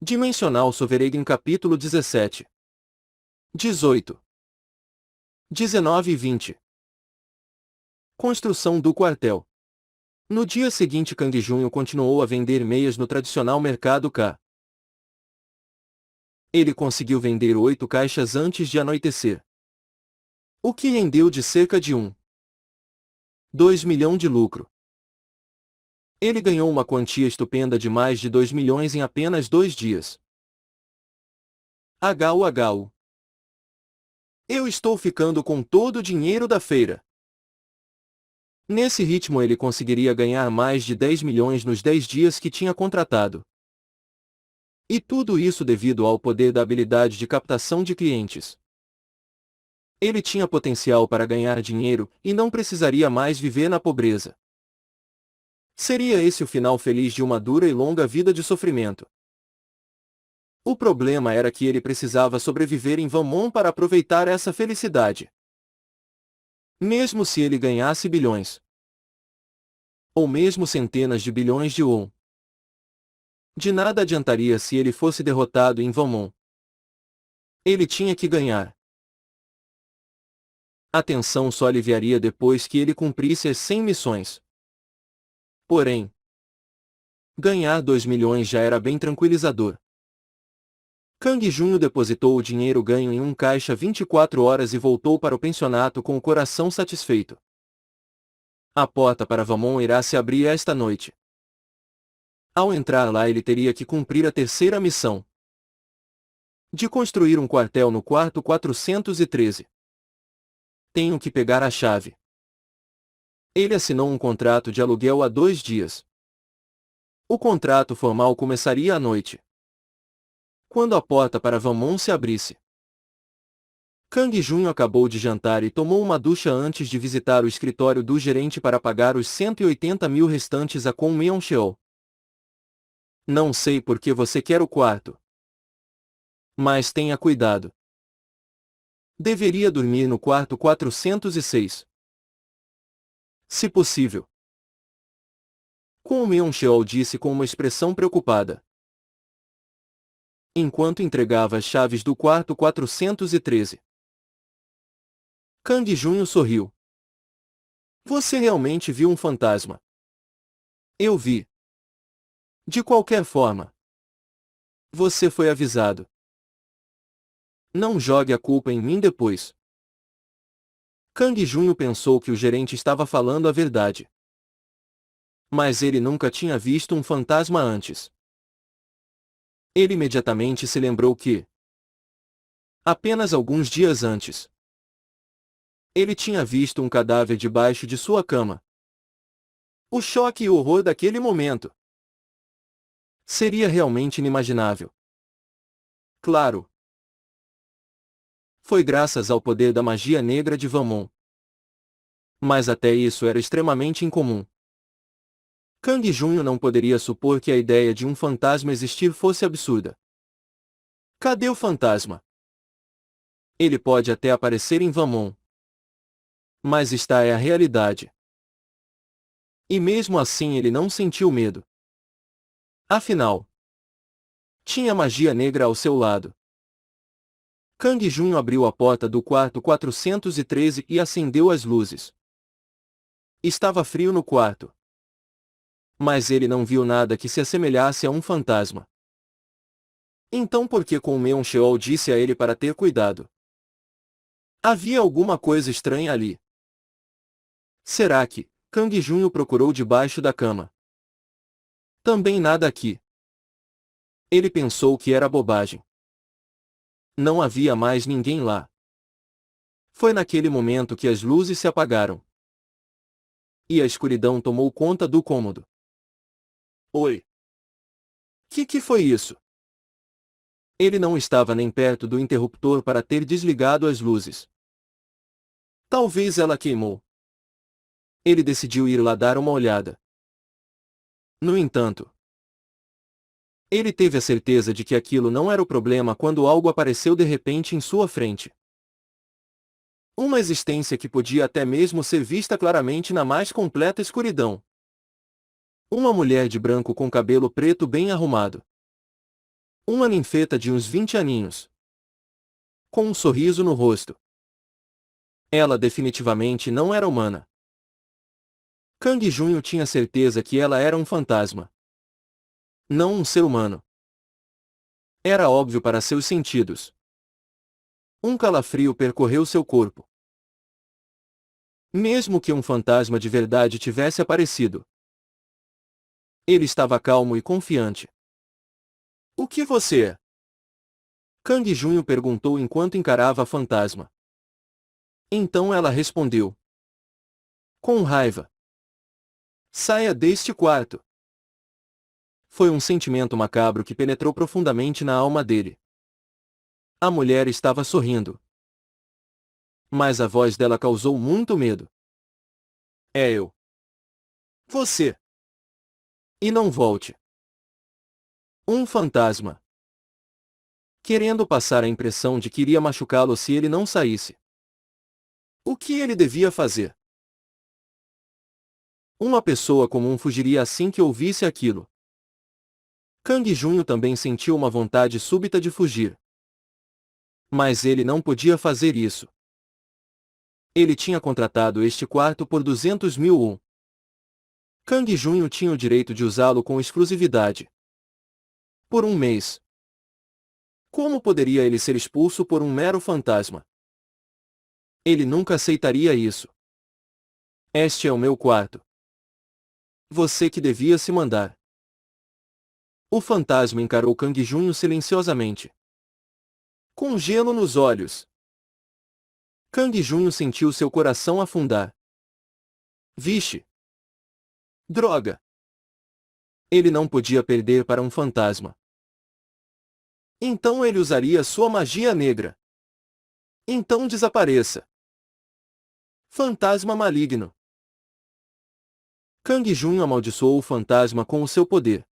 Dimensional Sovereign capítulo 17. 18. 19 e 20. Construção do quartel. No dia seguinte Kang Junho continuou a vender meias no tradicional mercado K. Ele conseguiu vender 8 caixas antes de anoitecer, o que rendeu de cerca de 2 milhões de lucro. Ele ganhou uma quantia estupenda de mais de 2 milhões em apenas 2 dias. HU. Eu estou ficando com todo o dinheiro da feira. Nesse ritmo ele conseguiria ganhar mais de 10 milhões nos 10 dias que tinha contratado. E tudo isso devido ao poder da habilidade de captação de clientes. Ele tinha potencial para ganhar dinheiro e não precisaria mais viver na pobreza. Seria esse o final feliz de uma dura e longa vida de sofrimento. O problema era que ele precisava sobreviver em Vanmon para aproveitar essa felicidade. Mesmo se ele ganhasse bilhões, ou mesmo centenas de bilhões de won, de nada adiantaria se ele fosse derrotado em Vanmon. Ele tinha que ganhar. A tensão só aliviaria depois que ele cumprisse as 100 missões. Porém, ganhar 2 milhões já era bem tranquilizador. Kang Junho depositou o dinheiro ganho em um caixa 24 horas e voltou para o pensionato com o coração satisfeito. A porta para Vanmon irá se abrir esta noite. Ao entrar lá ele teria que cumprir a terceira missão, de construir um quartel no quarto 413. Tenho que pegar a chave. Ele assinou um contrato de aluguel há 2 dias. O contrato formal começaria à noite, quando a porta para Vanmon se abrisse. Kang Junho acabou de jantar e tomou uma ducha antes de visitar o escritório do gerente para pagar os 180 mil restantes a Kwon Meon-cheol. Não sei por que você quer o quarto, mas tenha cuidado. Deveria dormir no quarto 406. Se possível. Kwon Meon-cheol disse com uma expressão preocupada, enquanto entregava as chaves do quarto 413. Kang Junho sorriu. Você realmente viu um fantasma? Eu vi. De qualquer forma, você foi avisado. Não jogue a culpa em mim depois. Kang Junho pensou que o gerente estava falando a verdade. Mas ele nunca tinha visto um fantasma antes. Ele imediatamente se lembrou que, apenas alguns dias antes, ele tinha visto um cadáver debaixo de sua cama. O choque e o horror daquele momento seria realmente inimaginável. Claro. Foi graças ao poder da magia negra de Vanmon. Mas até isso era extremamente incomum. Kang Junho não poderia supor que a ideia de um fantasma existir fosse absurda. Cadê o fantasma? Ele pode até aparecer em Vanmon, mas esta é a realidade. E mesmo assim ele não sentiu medo. Afinal, tinha magia negra ao seu lado. Kang Junho abriu a porta do quarto 413 e acendeu as luzes. Estava frio no quarto, mas ele não viu nada que se assemelhasse a um fantasma. Então por que Kwon Meon-cheol disse a ele para ter cuidado? Havia alguma coisa estranha ali. Será que Kang Junho procurou debaixo da cama? Também nada aqui. Ele pensou que era bobagem. Não havia mais ninguém lá. Foi naquele momento que as luzes se apagaram. E a escuridão tomou conta do cômodo. Oi. Que foi isso? Ele não estava nem perto do interruptor para ter desligado as luzes. Talvez ela queimou. Ele decidiu ir lá dar uma olhada. No entanto, ele teve a certeza de que aquilo não era o problema quando algo apareceu de repente em sua frente. Uma existência que podia até mesmo ser vista claramente na mais completa escuridão. Uma mulher de branco com cabelo preto bem arrumado. Uma ninfeta de uns 20 aninhos. Com um sorriso no rosto. Ela definitivamente não era humana. Kang Junho tinha certeza que ela era um fantasma. Não um ser humano. Era óbvio para seus sentidos. Um calafrio percorreu seu corpo. Mesmo que um fantasma de verdade tivesse aparecido. Ele estava calmo e confiante. O que você é? Kang Junho perguntou enquanto encarava a fantasma. Então ela respondeu. Com raiva. Saia deste quarto. Foi um sentimento macabro que penetrou profundamente na alma dele. A mulher estava sorrindo. Mas a voz dela causou muito medo. É eu. Você. E não volte. Um fantasma. Querendo passar a impressão de que iria machucá-lo se ele não saísse. O que ele devia fazer? Uma pessoa comum fugiria assim que ouvisse aquilo. Kang Junho também sentiu uma vontade súbita de fugir. Mas ele não podia fazer isso. Ele tinha contratado este quarto por 200.000 won. Kang Junho tinha o direito de usá-lo com exclusividade. Por um mês. Como poderia ele ser expulso por um mero fantasma? Ele nunca aceitaria isso. Este é o meu quarto. Você que devia se mandar. O fantasma encarou Kang Junho silenciosamente. Com gelo nos olhos. Kang Junho sentiu seu coração afundar. Vixe! Droga! Ele não podia perder para um fantasma. Então ele usaria sua magia negra. Então desapareça. Fantasma maligno. Kang Junho amaldiçoou o fantasma com o seu poder.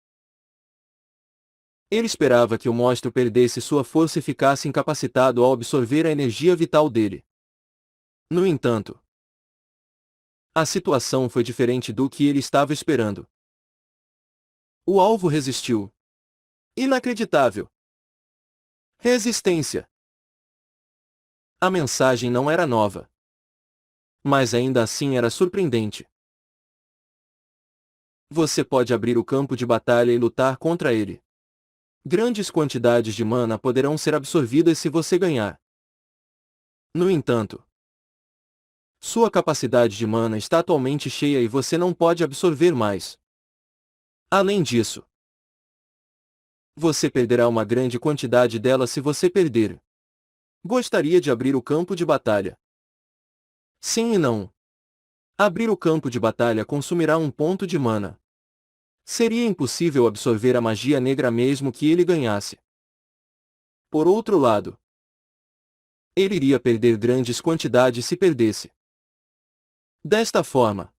Ele esperava que o monstro perdesse sua força e ficasse incapacitado ao absorver a energia vital dele. No entanto, a situação foi diferente do que ele estava esperando. O alvo resistiu. Inacreditável. Resistência. A mensagem não era nova. Mas ainda assim era surpreendente. Você pode abrir o campo de batalha e lutar contra ele. Grandes quantidades de mana poderão ser absorvidas se você ganhar. No entanto, sua capacidade de mana está atualmente cheia e você não pode absorver mais. Além disso, você perderá uma grande quantidade dela se você perder. Gostaria de abrir o campo de batalha? Sim e não. Abrir o campo de batalha consumirá um ponto de mana. Seria impossível absorver a magia negra mesmo que ele ganhasse. Por outro lado, ele iria perder grandes quantidades se perdesse. Desta forma,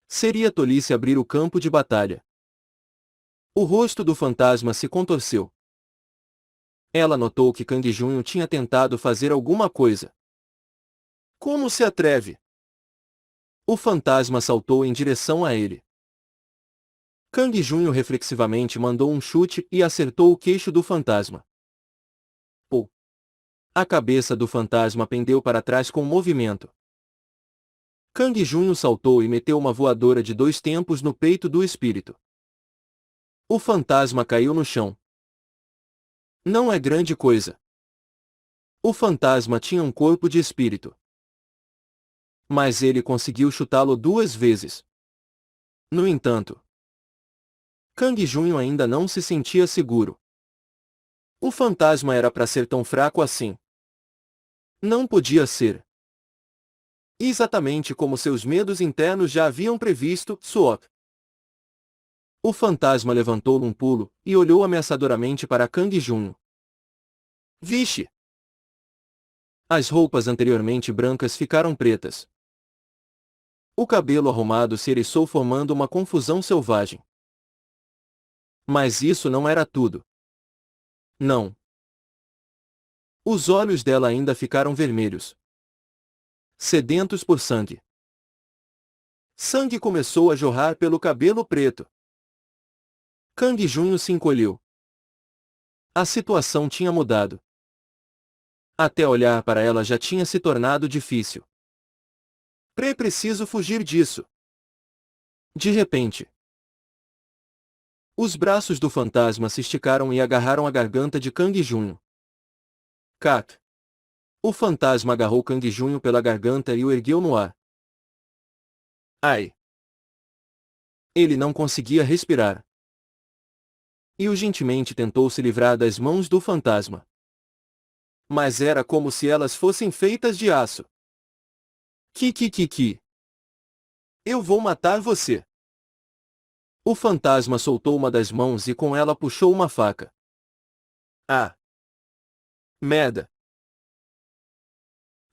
seria tolice abrir o campo de batalha. O rosto do fantasma se contorceu. Ela notou que Kang Junho tinha tentado fazer alguma coisa. Como se atreve? O fantasma saltou em direção a ele. Kang Junho reflexivamente mandou um chute e acertou o queixo do fantasma. Pô! A cabeça do fantasma pendeu para trás com um movimento. Kang Junho saltou e meteu uma voadora de 2 tempos no peito do espírito. O fantasma caiu no chão. Não é grande coisa. O fantasma tinha um corpo de espírito. Mas ele conseguiu chutá-lo 2 vezes. No entanto, Kang Junho ainda não se sentia seguro. O fantasma era para ser tão fraco assim. Não podia ser. Exatamente como seus medos internos já haviam previsto, Suok. O fantasma levantou num pulo e olhou ameaçadoramente para Kang Junho. Vixe! As roupas anteriormente brancas ficaram pretas. O cabelo arrumado se eriçou formando uma confusão selvagem. Mas isso não era tudo. Não. Os olhos dela ainda ficaram vermelhos. Sedentos por sangue. Sangue começou a jorrar pelo cabelo preto. Kang Junho se encolheu. A situação tinha mudado. Até olhar para ela já tinha se tornado difícil. Preciso fugir disso. De repente, os braços do fantasma se esticaram e agarraram a garganta de Kang Junho. Cat. O fantasma agarrou Kang Junho pela garganta e o ergueu no ar. Ai! Ele não conseguia respirar. E urgentemente tentou se livrar das mãos do fantasma. Mas era como se elas fossem feitas de aço. Ki. Eu vou matar você. O fantasma soltou uma das mãos e com ela puxou uma faca. Ah! Merda!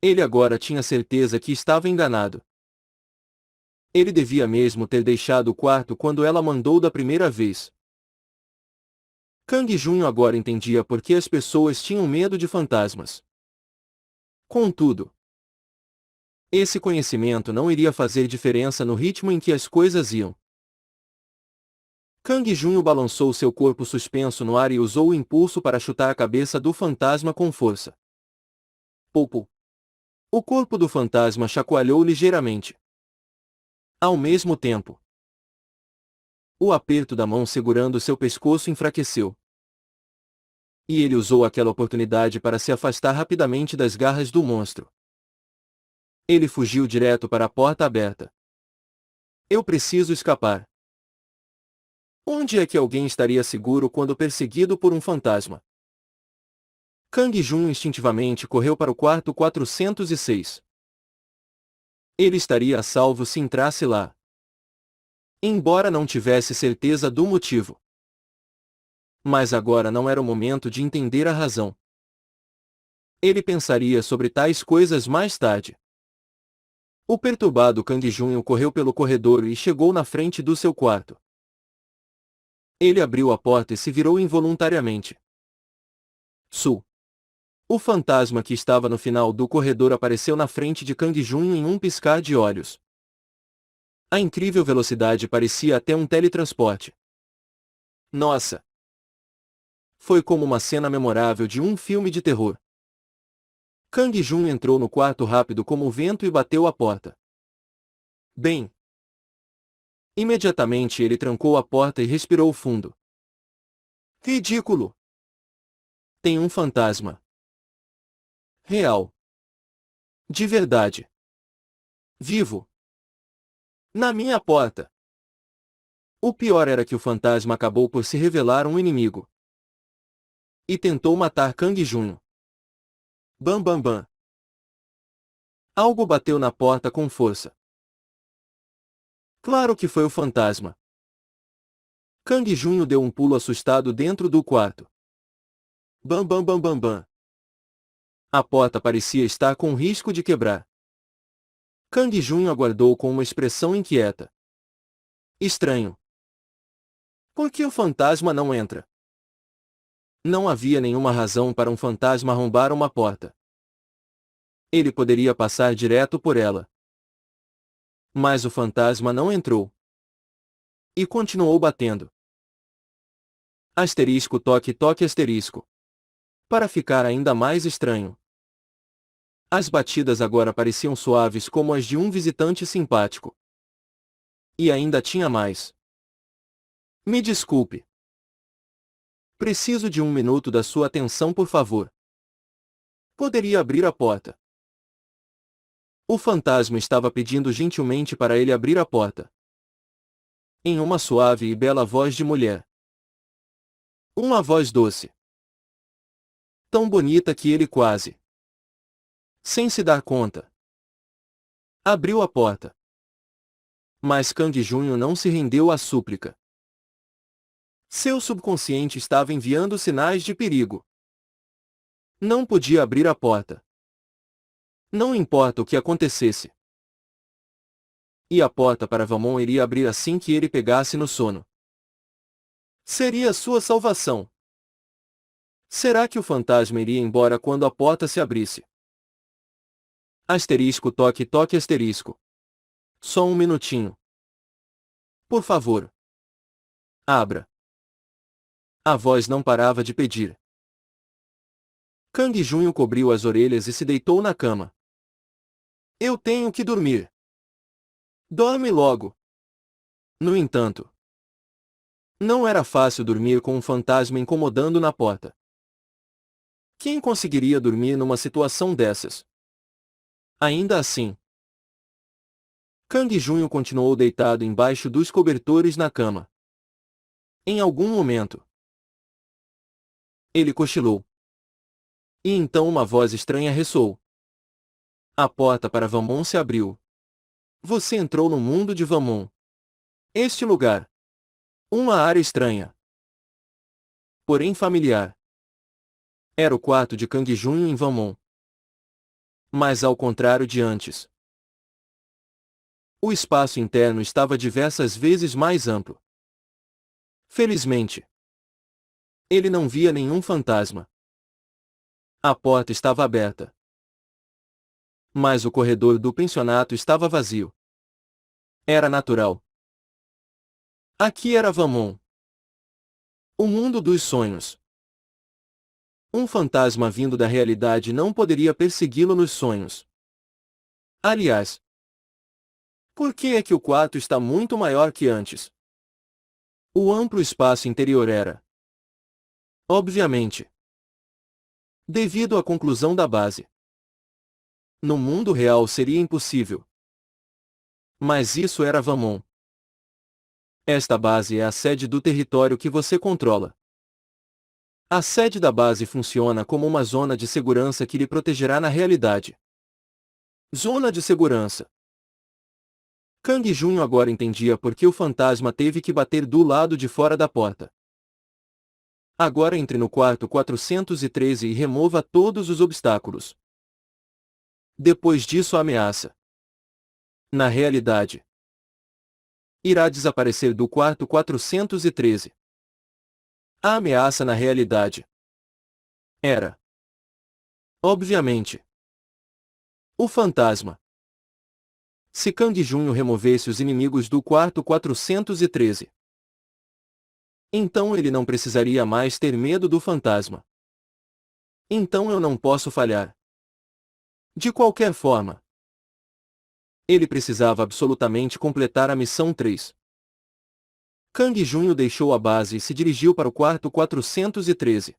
Ele agora tinha certeza que estava enganado. Ele devia mesmo ter deixado o quarto quando ela mandou da primeira vez. Kang Junho agora entendia por que as pessoas tinham medo de fantasmas. Contudo, esse conhecimento não iria fazer diferença no ritmo em que as coisas iam. Kang Junho balançou seu corpo suspenso no ar e usou o impulso para chutar a cabeça do fantasma com força. Poupo. O corpo do fantasma chacoalhou ligeiramente. Ao mesmo tempo, o aperto da mão segurando seu pescoço enfraqueceu. E ele usou aquela oportunidade para se afastar rapidamente das garras do monstro. Ele fugiu direto para a porta aberta. Eu preciso escapar. Onde é que alguém estaria seguro quando perseguido por um fantasma? Kang Junho instintivamente correu para o quarto 406. Ele estaria a salvo se entrasse lá. Embora não tivesse certeza do motivo. Mas agora não era o momento de entender a razão. Ele pensaria sobre tais coisas mais tarde. O perturbado Kang Junho correu pelo corredor e chegou na frente do seu quarto. Ele abriu a porta e se virou involuntariamente. Su. O fantasma que estava no final do corredor apareceu na frente de Kang Junho em um piscar de olhos. A incrível velocidade parecia até um teletransporte. Nossa! Foi como uma cena memorável de um filme de terror. Kang Junho entrou no quarto rápido como o vento e bateu a porta. Bem. Imediatamente ele trancou a porta e respirou fundo. Ridículo! Tem um fantasma. Real. De verdade. Vivo. Na minha porta. O pior era que o fantasma acabou por se revelar um inimigo. E tentou matar Kang Junho. Bam bam bam. Algo bateu na porta com força. Claro que foi o fantasma. Kang Junho deu um pulo assustado dentro do quarto. Bam bam bam bam bam. A porta parecia estar com risco de quebrar. Kang Junho aguardou com uma expressão inquieta. Estranho. Por que o fantasma não entra? Não havia nenhuma razão para um fantasma arrombar uma porta. Ele poderia passar direto por ela. Mas o fantasma não entrou. E continuou batendo. Asterisco toque toque asterisco. Para ficar ainda mais estranho. As batidas agora pareciam suaves como as de um visitante simpático. E ainda tinha mais. Me desculpe. Preciso de 1 minuto da sua atenção, por favor. Poderia abrir a porta. O fantasma estava pedindo gentilmente para ele abrir a porta. Em uma suave e bela voz de mulher. Uma voz doce. Tão bonita que ele quase, sem se dar conta, abriu a porta. Mas Kang Junho não se rendeu à súplica. Seu subconsciente estava enviando sinais de perigo. Não podia abrir a porta. Não importa o que acontecesse. E a porta para Valmont iria abrir assim que ele pegasse no sono. Seria sua salvação. Será que o fantasma iria embora quando a porta se abrisse? Asterisco toque toque asterisco. Só 1 minutinho. Por favor. Abra. A voz não parava de pedir. Kang Junho cobriu as orelhas e se deitou na cama. Eu tenho que dormir. Dorme logo. No entanto, não era fácil dormir com um fantasma incomodando na porta. Quem conseguiria dormir numa situação dessas? Ainda assim, Kang Junho continuou deitado embaixo dos cobertores na cama. Em algum momento, ele cochilou. E então uma voz estranha ressoou. A porta para Vamon se abriu. Você entrou no mundo de Vamon. Este lugar. Uma área estranha. Porém familiar. Era o quarto de Kang Junho em Vamon. Mas ao contrário de antes. O espaço interno estava diversas vezes mais amplo. Felizmente, ele não via nenhum fantasma. A porta estava aberta. Mas o corredor do pensionato estava vazio. Era natural. Aqui era Vamon. O mundo dos sonhos. Um fantasma vindo da realidade não poderia persegui-lo nos sonhos. Aliás, por que é que o quarto está muito maior que antes? O amplo espaço interior era, obviamente, devido à conclusão da base. No mundo real seria impossível. Mas isso era Vamon. Esta base é a sede do território que você controla. A sede da base funciona como uma zona de segurança que lhe protegerá na realidade. Zona de segurança. Kang Junho agora entendia por que o fantasma teve que bater do lado de fora da porta. Agora entre no quarto 413 e remova todos os obstáculos. Depois disso a ameaça, na realidade, irá desaparecer do quarto 413. A ameaça na realidade era, obviamente, o fantasma. Se Kang Junho removesse os inimigos do quarto 413, então ele não precisaria mais ter medo do fantasma. Então eu não posso falhar. De qualquer forma, ele precisava absolutamente completar a missão 3. Kang Junho deixou a base e se dirigiu para o quarto 413.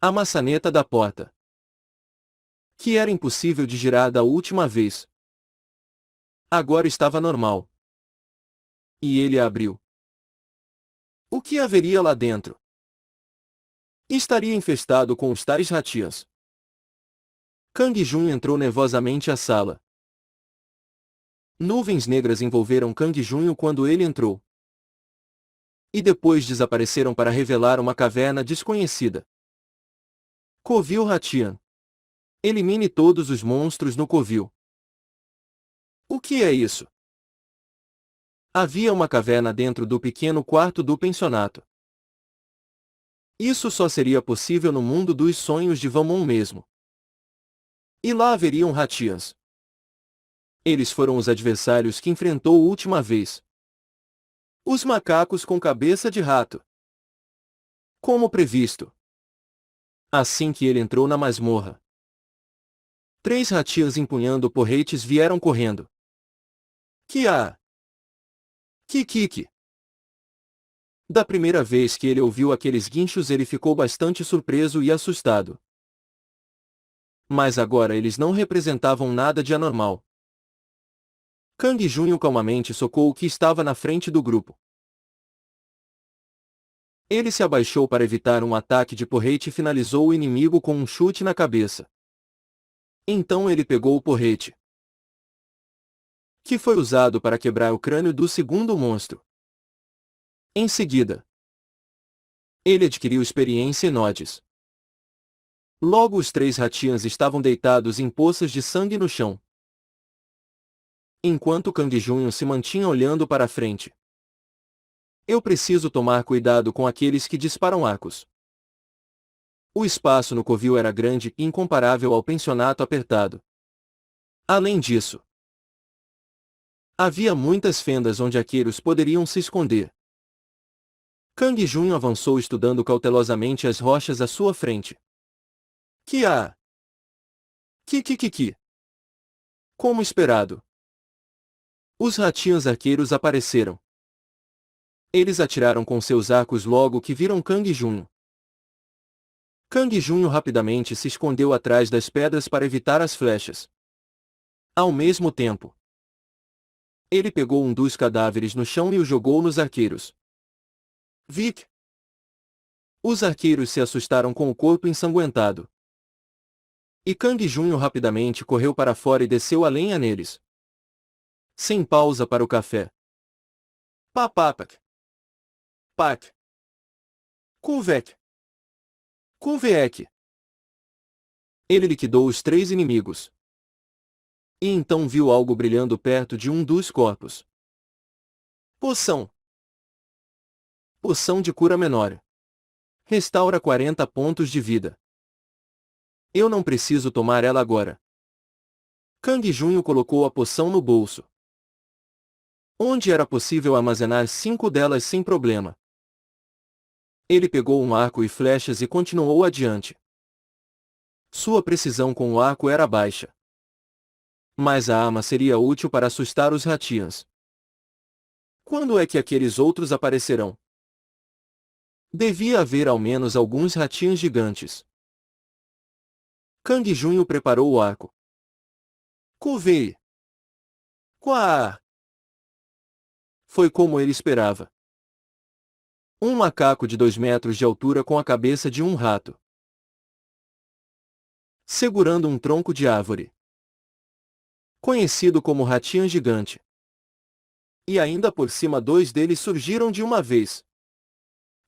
A maçaneta da porta, que era impossível de girar da última vez, agora estava normal. E ele a abriu. O que haveria lá dentro? Estaria infestado com os tais ratias. Kang Junho entrou nervosamente à sala. Nuvens negras envolveram Kang Junho quando ele entrou. E depois desapareceram para revelar uma caverna desconhecida. Covil Ratian. Elimine todos os monstros no covil. O que é isso? Havia uma caverna dentro do pequeno quarto do pensionato. Isso só seria possível no mundo dos sonhos de Vamon mesmo. E lá haveriam Ratians. Eles foram os adversários que enfrentou última vez. Os macacos com cabeça de rato. Como previsto. Assim que ele entrou na masmorra, 3 Ratians empunhando porretes vieram correndo. Kia! Kikiki! Da primeira vez que ele ouviu aqueles guinchos ele ficou bastante surpreso e assustado. Mas agora eles não representavam nada de anormal. Kang Junho calmamente socou o que estava na frente do grupo. Ele se abaixou para evitar um ataque de porrete e finalizou o inimigo com um chute na cabeça. Então ele pegou o porrete, que foi usado para quebrar o crânio do segundo monstro. Em seguida, ele adquiriu experiência em nodes. Logo os 3 Ratians estavam deitados em poças de sangue no chão. Enquanto Kang Junho se mantinha olhando para a frente. Eu preciso tomar cuidado com aqueles que disparam arcos. O espaço no covil era grande e incomparável ao pensionato apertado. Além disso, havia muitas fendas onde arqueiros poderiam se esconder. Kang Junho avançou estudando cautelosamente as rochas à sua frente. Que há? Que. Como esperado. Os ratinhos arqueiros apareceram. Eles atiraram com seus arcos logo que viram Kang Junho. Kang Junho rapidamente se escondeu atrás das pedras para evitar as flechas. Ao mesmo tempo, ele pegou um dos cadáveres no chão e o jogou nos arqueiros. Vic! Os arqueiros se assustaram com o corpo ensanguentado. E Kang Junho rapidamente correu para fora e desceu a lenha neles. Sem pausa para o café. Papapak. Pak. Kuvek. Kuveek. Ele liquidou os 3 inimigos. E então viu algo brilhando perto de um dos corpos. Poção. Poção de cura menor. Restaura 40 pontos de vida. Eu não preciso tomar ela agora. Kang Junho colocou a poção no bolso, onde era possível armazenar 5 delas sem problema. Ele pegou um arco e flechas e continuou adiante. Sua precisão com o arco era baixa, mas a arma seria útil para assustar os ratinhos. Quando é que aqueles outros aparecerão? Devia haver ao menos alguns ratinhos gigantes. Kang Junho preparou o arco. Covei. Quá! Foi como ele esperava. Um macaco de 2 metros de altura com a cabeça de um rato, segurando um tronco de árvore, conhecido como ratinho gigante. E ainda por cima 2 deles surgiram de uma vez.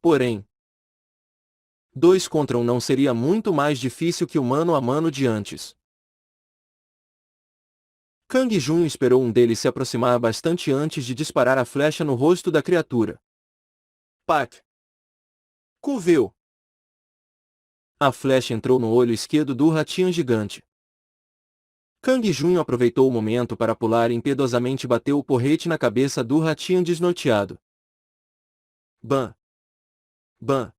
Porém, 2 contra 1 não seria muito mais difícil que o mano a mano de antes. Kang Junho esperou um deles se aproximar bastante antes de disparar a flecha no rosto da criatura. Pak! Coveu! A flecha entrou no olho esquerdo do ratinho gigante. Kang Junho aproveitou o momento para pular e impiedosamente bateu o porrete na cabeça do ratinho desnorteado. Bam! Bam!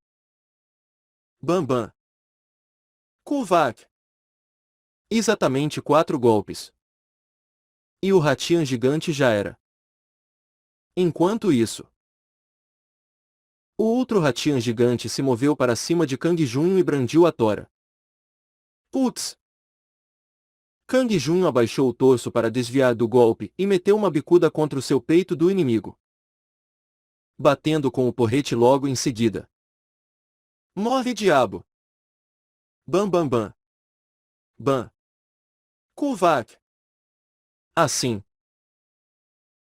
Bam bam! Kuvak! Exatamente 4 golpes. E o ratinho gigante já era. Enquanto isso, o outro ratinho gigante se moveu para cima de Kang Junho e brandiu a tora. Putz! Kang Junho abaixou o torso para desviar do golpe e meteu uma bicuda contra o seu peito do inimigo, batendo com o porrete logo em seguida. Morre, diabo! Bam bam bam! Bam! Kuvak! Assim,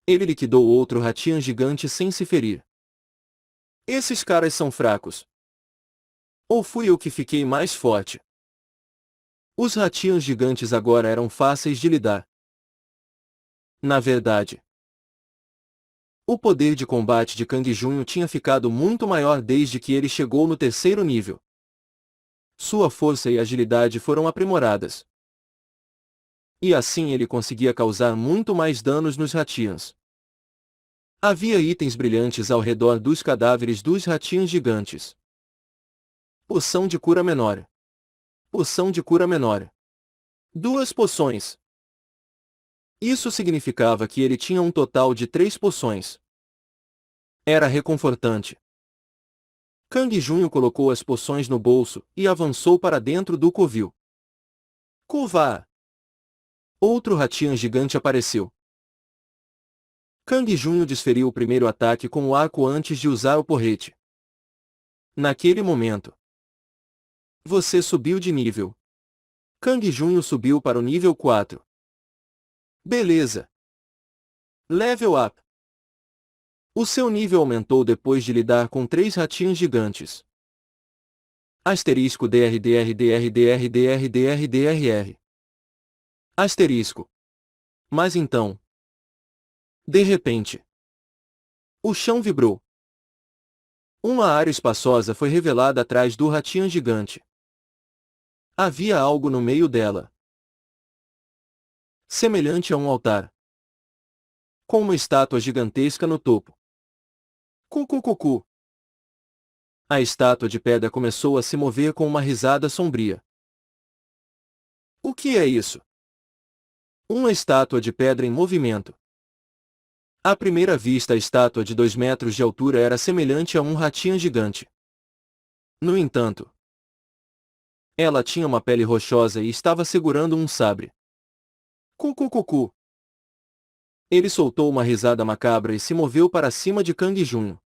ele liquidou outro ratinho gigante sem se ferir. Esses caras são fracos. Ou fui eu que fiquei mais forte? Os ratinhos gigantes agora eram fáceis de lidar. Na verdade, o poder de combate de Kang Junho tinha ficado muito maior desde que ele chegou no 3º nível. Sua força e agilidade foram aprimoradas. E assim ele conseguia causar muito mais danos nos ratinhos. Havia itens brilhantes ao redor dos cadáveres dos ratinhos gigantes. Poção de cura menor. Poção de cura menor. 2 poções. Isso significava que ele tinha um total de 3 poções. Era reconfortante. Kang Junho colocou as poções no bolso e avançou para dentro do covil. Kuvá! Outro ratinho gigante apareceu. Kang Junho desferiu o primeiro ataque com o arco antes de usar o porrete. Naquele momento, você subiu de nível. Kang Junho subiu para o nível 4. Beleza. Level up. O seu nível aumentou depois de lidar com 3 ratinhos gigantes. Asterisco DRDRDRDRDRDRDR. Asterisco. Mas então, de repente, o chão vibrou. Uma área espaçosa foi revelada atrás do ratinho gigante. Havia algo no meio dela, semelhante a um altar, com uma estátua gigantesca no topo. Cucucucu. A estátua de pedra começou a se mover com uma risada sombria. que é isso? Uma estátua de pedra em movimento. À primeira vista, a estátua de 2 metros de altura era semelhante a um ratinho gigante. No entanto, ela tinha uma pele rochosa e estava segurando um sabre. Cucucucu. Ele soltou uma risada macabra e se moveu para cima de Kang Junho.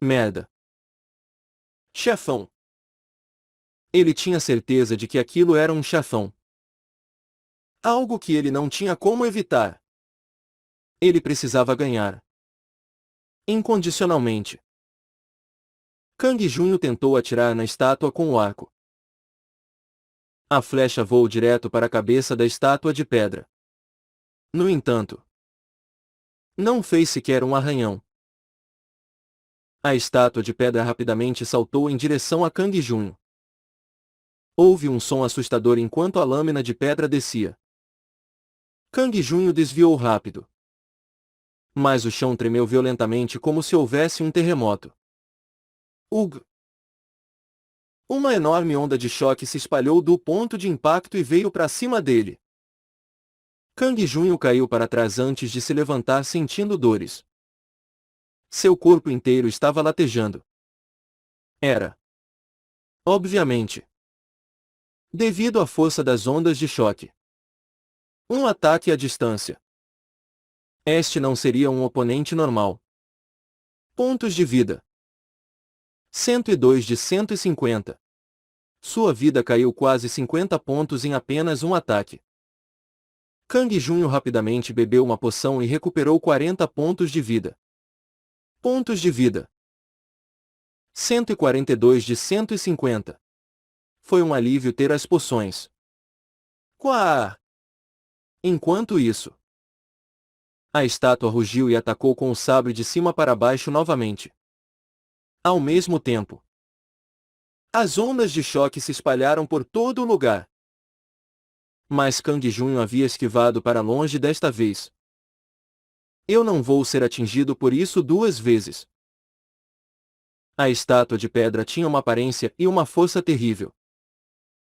Merda. Chefão. Ele tinha certeza de que aquilo era um chefão. Algo que ele não tinha como evitar. Ele precisava ganhar. Incondicionalmente. Kang Junho tentou atirar na estátua com o arco. A flecha voou direto para a cabeça da estátua de pedra. No entanto, não fez sequer um arranhão. A estátua de pedra rapidamente saltou em direção a Kang Junho. Houve um som assustador enquanto a lâmina de pedra descia. Kang Junho desviou rápido. Mas o chão tremeu violentamente como se houvesse um terremoto. Ugh! Uma enorme onda de choque se espalhou do ponto de impacto e veio para cima dele. Kang Junho caiu para trás antes de se levantar sentindo dores. Seu corpo inteiro estava latejando. Era, obviamente, devido à força das ondas de choque. Um ataque à distância. Este não seria um oponente normal. Pontos de vida. 102 de 150. Sua vida caiu quase 50 pontos em apenas um ataque. Kang Junho rapidamente bebeu uma poção e recuperou 40 pontos de vida. Pontos de vida. 142 de 150. Foi um alívio ter as poções. Quá! Enquanto isso, a estátua rugiu e atacou com o sabre de cima para baixo novamente. Ao mesmo tempo, as ondas de choque se espalharam por todo o lugar. Mas Kang Junho havia esquivado para longe desta vez. Eu não vou ser atingido por isso 2 vezes. A estátua de pedra tinha uma aparência e uma força terrível.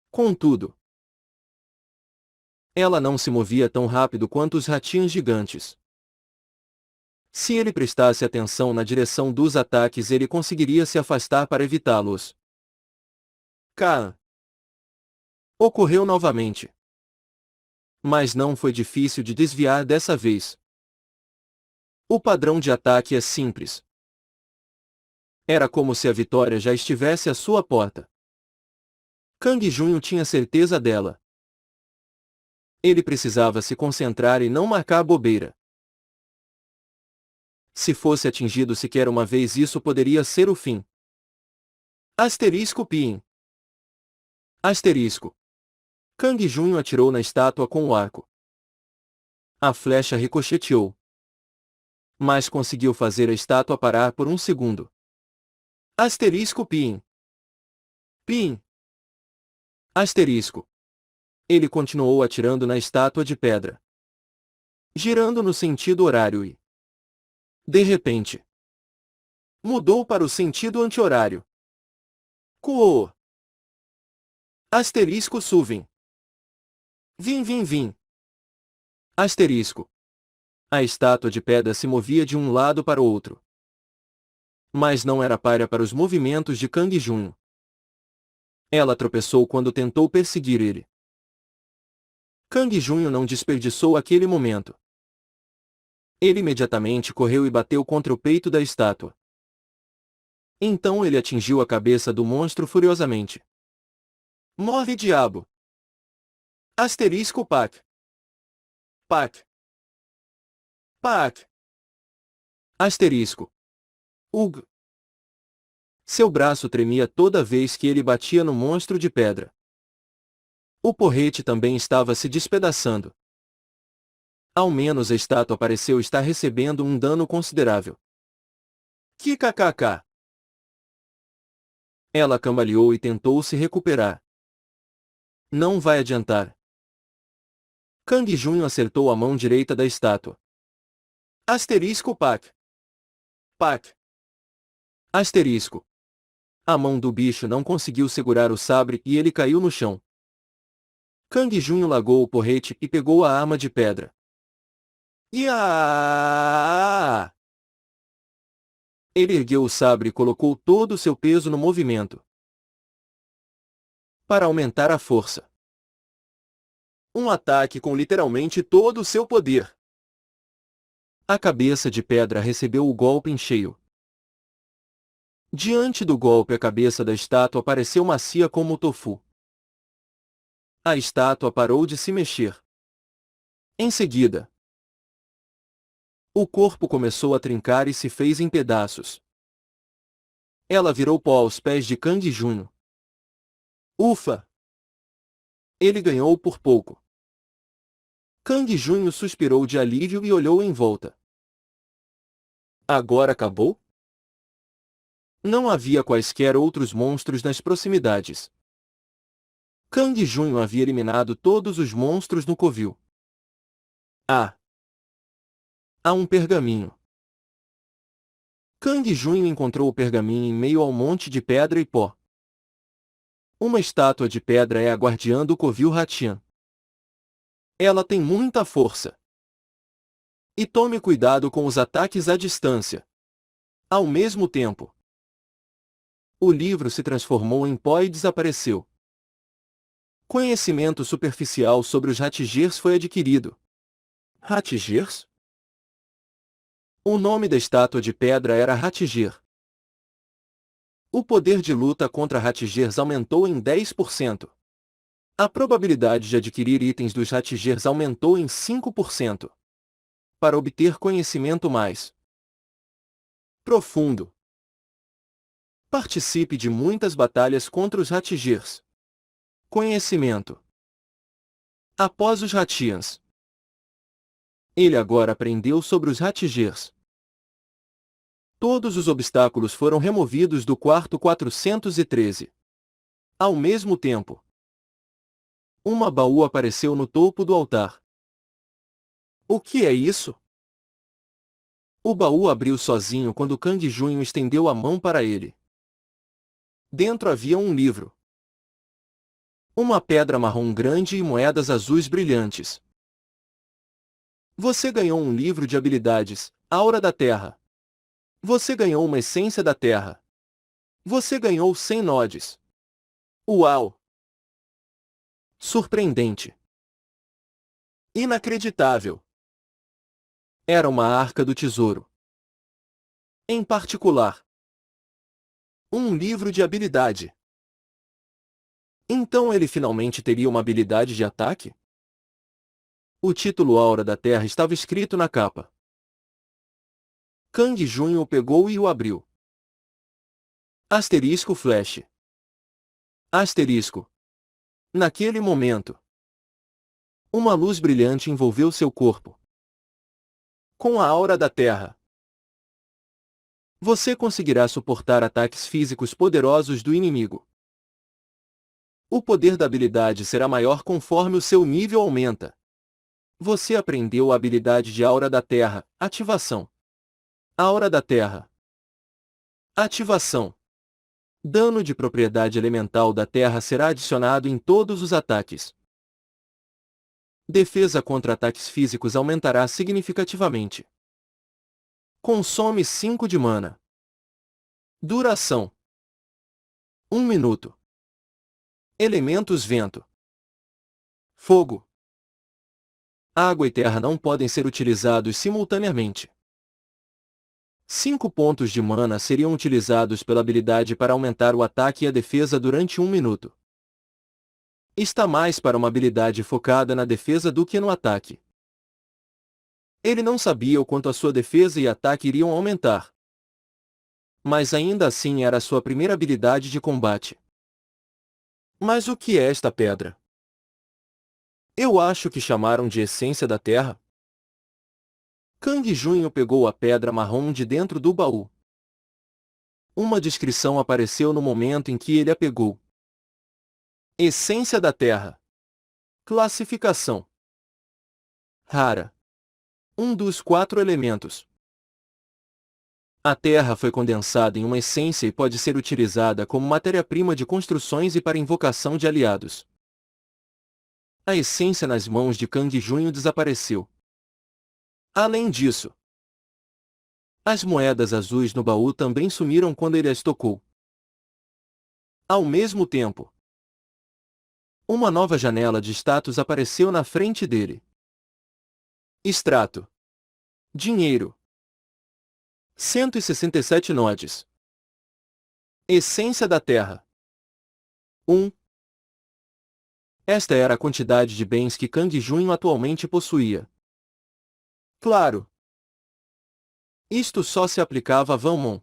Contudo, ela não se movia tão rápido quanto os ratinhos gigantes. Se ele prestasse atenção na direção dos ataques, ele conseguiria se afastar para evitá-los. Kaan. Ocorreu novamente. Mas não foi difícil de desviar dessa vez. O padrão de ataque é simples. Era como se a vitória já estivesse à sua porta. Kang Junho tinha certeza dela. Ele precisava se concentrar e não marcar bobeira. Se fosse atingido sequer uma vez, isso poderia ser o fim. Asterisco Pin. Asterisco. Kang Junho atirou na estátua com o arco. A flecha ricocheteou. Mas conseguiu fazer a estátua parar por um segundo. Asterisco Pin. Pin. Asterisco. Ele continuou atirando na estátua de pedra, girando no sentido horário e, de repente, mudou para o sentido anti-horário. Coou. Asterisco Suvin. Vim. Asterisco. A estátua de pedra se movia de um lado para o outro. Mas não era párea para os movimentos de Kang Junho. Ela tropeçou quando tentou perseguir ele. Kang Junho não desperdiçou aquele momento. Ele imediatamente correu e bateu contra o peito da estátua. Então ele atingiu a cabeça do monstro furiosamente. Morre, diabo! Asterisco Pac. Pac. Pac. Asterisco. Ugh. Seu braço tremia toda vez que ele batia no monstro de pedra. O porrete também estava se despedaçando. Ao menos a estátua pareceu estar recebendo um dano considerável. Kkkk. Ela cambaleou e tentou se recuperar. Não vai adiantar. Kang Junho acertou a mão direita da estátua. Asterisco Pac. Pac. Asterisco. A mão do bicho não conseguiu segurar o sabre e ele caiu no chão. Kang Junho largou o porrete e pegou a arma de pedra. Iaaaaaah! Ele ergueu o sabre e colocou todo o seu peso no movimento. Para aumentar a força. Um ataque com literalmente todo o seu poder. A cabeça de pedra recebeu o golpe em cheio. Diante do golpe, a cabeça da estátua pareceu macia como o tofu. A estátua parou de se mexer. Em seguida, o corpo começou a trincar e se fez em pedaços. Ela virou pó aos pés de Kang Junho. Ufa! Ele ganhou por pouco. Kang Junho suspirou de alívio e olhou em volta. Agora acabou? Não havia quaisquer outros monstros nas proximidades. Kang Junho havia eliminado todos os monstros no covil. Há um pergaminho. Kang Junho encontrou o pergaminho em meio ao monte de pedra e pó. Uma estátua de pedra é a guardiã do covil Hatian. Ela tem muita força. E tome cuidado com os ataques à distância. Ao mesmo tempo, o livro se transformou em pó e desapareceu. Conhecimento superficial sobre os Hattigers foi adquirido. Hattigers? O nome da estátua de pedra era Hattiger. O poder de luta contra Hattigers aumentou em 10%. A probabilidade de adquirir itens dos Hattigers aumentou em 5%. Para obter conhecimento mais profundo, participe de muitas batalhas contra os Hattigers. Conhecimento. Após os Hatians. Ele agora aprendeu sobre os Hattigers. Todos os obstáculos foram removidos do quarto 413. Ao mesmo tempo, uma baú apareceu no topo do altar. O que é isso? O baú abriu sozinho quando Kang Junho estendeu a mão para ele. Dentro havia um livro. Uma pedra marrom grande e moedas azuis brilhantes. Você ganhou um livro de habilidades, Aura da Terra. Você ganhou uma essência da Terra. Você ganhou 100 nodes. Uau! Surpreendente. Inacreditável. Era uma arca do tesouro. Em particular, um livro de habilidade. Então ele finalmente teria uma habilidade de ataque? O título Aura da Terra estava escrito na capa. Kang Junho o pegou e o abriu. Asterisco flash. Asterisco. Naquele momento, uma luz brilhante envolveu seu corpo. Com a aura da Terra, você conseguirá suportar ataques físicos poderosos do inimigo. O poder da habilidade será maior conforme o seu nível aumenta. Você aprendeu a habilidade de Aura da Terra, ativação. Aura da Terra. Ativação. Dano de propriedade elemental da Terra será adicionado em todos os ataques. Defesa contra ataques físicos aumentará significativamente. Consome 5 de mana. Duração: 1 minuto. Elementos: vento, fogo, água e terra não podem ser utilizados simultaneamente. 5 pontos de mana seriam utilizados pela habilidade para aumentar o ataque e a defesa durante 1 minuto. Está mais para uma habilidade focada na defesa do que no ataque. Ele não sabia o quanto a sua defesa e ataque iriam aumentar. Mas ainda assim era a sua primeira habilidade de combate. Mas o que é esta pedra? Eu acho que chamaram de essência da terra. Kang Junho pegou a pedra marrom de dentro do baú. Uma descrição apareceu no momento em que ele a pegou. Essência da terra. Classificação: rara. Um dos 4 elementos. A terra foi condensada em uma essência e pode ser utilizada como matéria-prima de construções e para invocação de aliados. A essência nas mãos de Kang Junho desapareceu. Além disso, as moedas azuis no baú também sumiram quando ele as tocou. Ao mesmo tempo, uma nova janela de status apareceu na frente dele. Extrato. Dinheiro. 167 nodes. Essência da Terra. 1. Esta era a quantidade de bens que Kang Junho atualmente possuía. Claro, isto só se aplicava a Van Mon.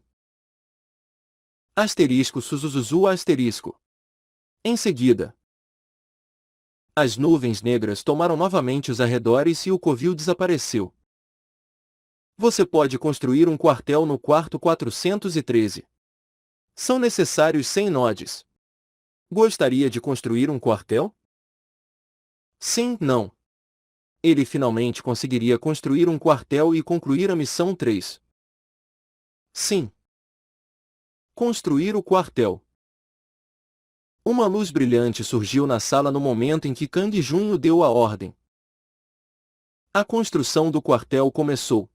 Asterisco Suzuzuzu asterisco. Em seguida, as nuvens negras tomaram novamente os arredores e o covil desapareceu. Você pode construir um quartel no quarto 413. São necessários 100 nodes. Gostaria de construir um quartel? Sim, não. Ele finalmente conseguiria construir um quartel e concluir a missão 3. Sim. Construir o quartel. Uma luz brilhante surgiu na sala no momento em que Kang Junho deu a ordem. A construção do quartel começou.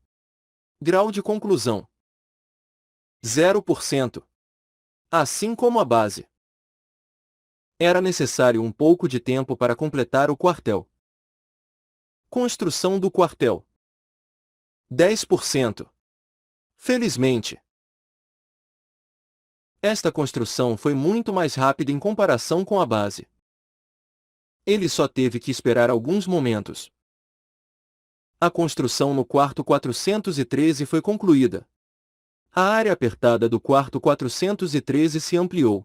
Grau de conclusão: 0%. Assim como a base. Era necessário um pouco de tempo para completar o quartel. Construção do quartel: 10%. Felizmente, esta construção foi muito mais rápida em comparação com a base. Ele só teve que esperar alguns momentos. A construção no quarto 413 foi concluída. A área apertada do quarto 413 se ampliou.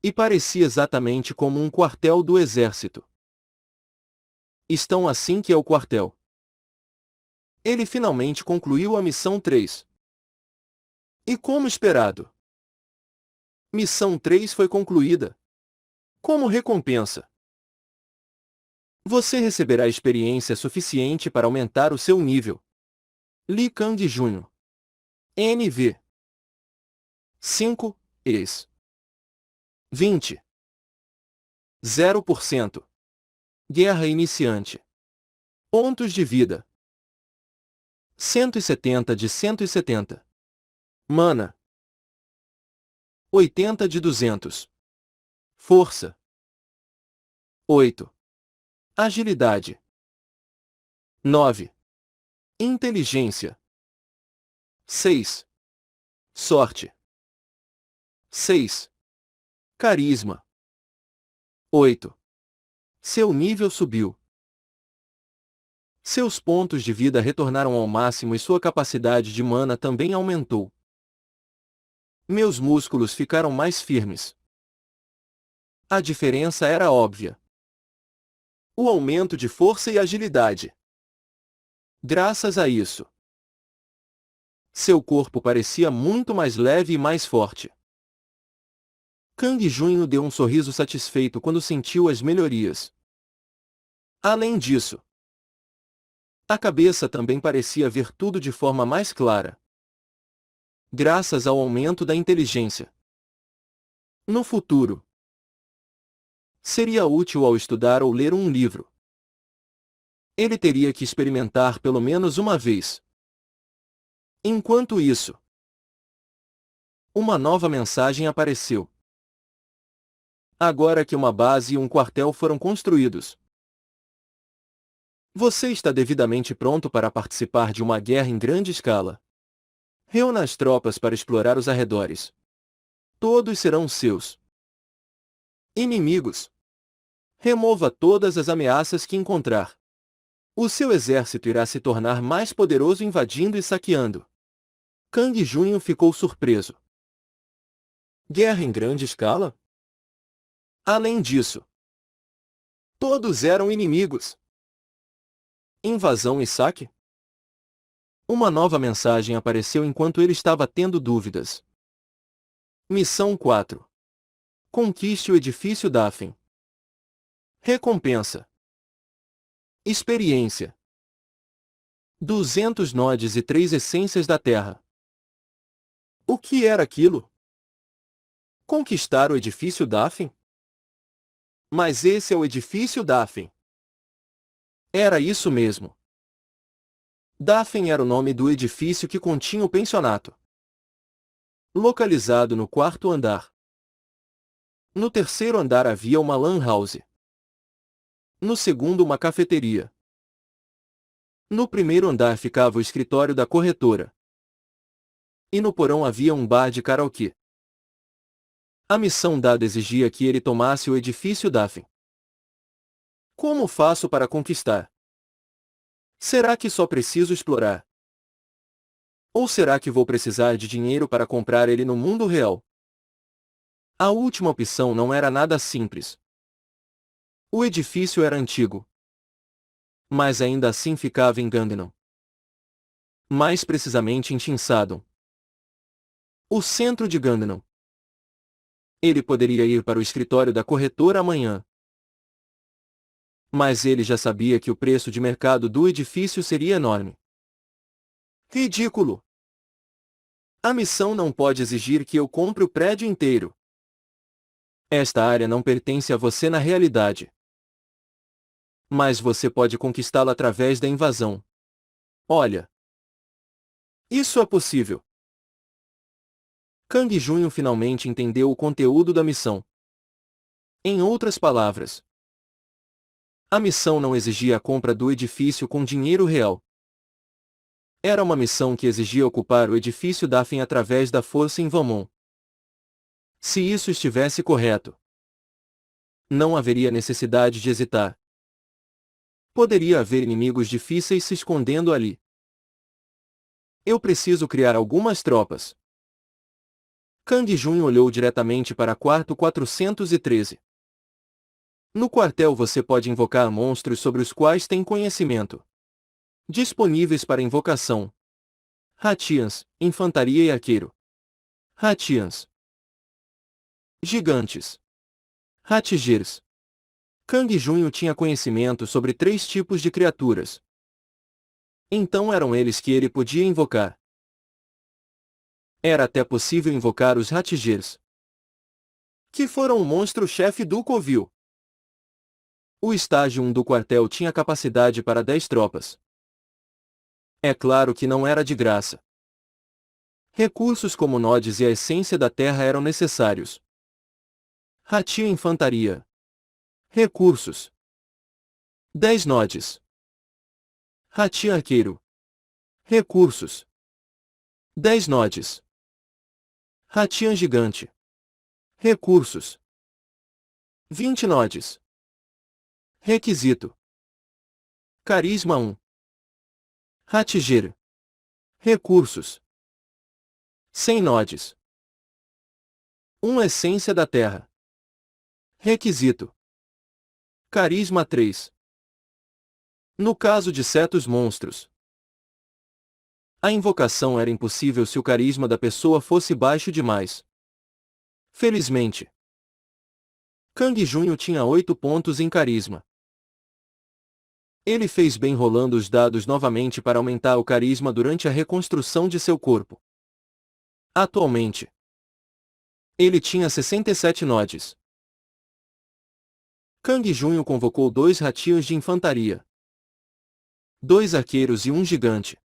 E parecia exatamente como um quartel do exército. Estão assim que é o quartel. Ele finalmente concluiu a missão 3. E como esperado, missão 3 foi concluída. Como recompensa, você receberá experiência suficiente para aumentar o seu nível. Lee Kang Junho. NV 5, ES 20. 0%. Guerra iniciante. Pontos de vida: 170 de 170. Mana: 80 de 200. Força: 8. Agilidade: 9. Inteligência: 6. Sorte: 6. Carisma: 8. Seu nível subiu. Seus pontos de vida retornaram ao máximo e sua capacidade de mana também aumentou. Meus músculos ficaram mais firmes. A diferença era óbvia. O aumento de força e agilidade. Graças a isso, seu corpo parecia muito mais leve e mais forte. Kang Junho deu um sorriso satisfeito quando sentiu as melhorias. Além disso, a cabeça também parecia ver tudo de forma mais clara. Graças ao aumento da inteligência. No futuro, seria útil ao estudar ou ler um livro. Ele teria que experimentar pelo menos uma vez. Enquanto isso, uma nova mensagem apareceu. Agora que uma base e um quartel foram construídos, você está devidamente pronto para participar de uma guerra em grande escala. Reúna as tropas para explorar os arredores. Todos serão seus inimigos. Remova todas as ameaças que encontrar. O seu exército irá se tornar mais poderoso invadindo e saqueando. Kang Junho ficou surpreso. Guerra em grande escala? Além disso, todos eram inimigos. Invasão e saque? Uma nova mensagem apareceu enquanto ele estava tendo dúvidas. Missão 4. Conquiste o edifício Dafen. Recompensa: experiência: 200 nodes e 3 essências da Terra. O que era aquilo? Conquistar o edifício Dafen? Mas esse é o edifício Dafen. Era isso mesmo. Dafen era o nome do edifício que continha o pensionato. Localizado no quarto andar. No terceiro andar havia uma lan house. No segundo, uma cafeteria. No primeiro andar ficava o escritório da corretora. E no porão havia um bar de karaokê. A missão dada exigia que ele tomasse o edifício Dafen. Como faço para conquistar? Será que só preciso explorar? Ou será que vou precisar de dinheiro para comprar ele no mundo real? A última opção não era nada simples. O edifício era antigo. Mas ainda assim ficava em Gangnam. Mais precisamente em Chinsadong. O centro de Gangnam. Ele poderia ir para o escritório da corretora amanhã. Mas ele já sabia que o preço de mercado do edifício seria enorme. Ridículo! A missão não pode exigir que eu compre o prédio inteiro. Esta área não pertence a você na realidade. Mas você pode conquistá-la através da invasão. Olha. Isso é possível. Kang Junho finalmente entendeu o conteúdo da missão. Em outras palavras, a missão não exigia a compra do edifício com dinheiro real. Era uma missão que exigia ocupar o edifício Dafen através da força em Valmont. Se isso estivesse correto, não haveria necessidade de hesitar. Poderia haver inimigos difíceis se escondendo ali. Eu preciso criar algumas tropas. Kang Junho olhou diretamente para quarto 413. No quartel você pode invocar monstros sobre os quais tem conhecimento. Disponíveis para invocação: Ratians, infantaria e arqueiro. Ratians. Gigantes. Ratijers. Kang Junho tinha conhecimento sobre 3 tipos de criaturas. Então eram eles que ele podia invocar. Era até possível invocar os Ratijers, que foram o monstro-chefe do Covil. O estágio 1 do quartel tinha capacidade para 10 tropas. É claro que não era de graça. Recursos como nodes e a essência da terra eram necessários. Ratia infantaria. Recursos: 10 nodes. Ratia arqueiro. Recursos: 10 nodes. Ratian gigante. Recursos: 20 nodes. Requisito: Carisma 1. Ratiger. Recursos: 100 nodes. 1 essência da terra. Requisito: Carisma 3. No caso de certos monstros, a invocação era impossível se o carisma da pessoa fosse baixo demais. Felizmente, Kang Junho tinha 8 pontos em carisma. Ele fez bem rolando os dados novamente para aumentar o carisma durante a reconstrução de seu corpo. Atualmente, ele tinha 67 nodes. Kang Junho convocou 2 ratios de infantaria, 2 arqueiros e 1 gigante.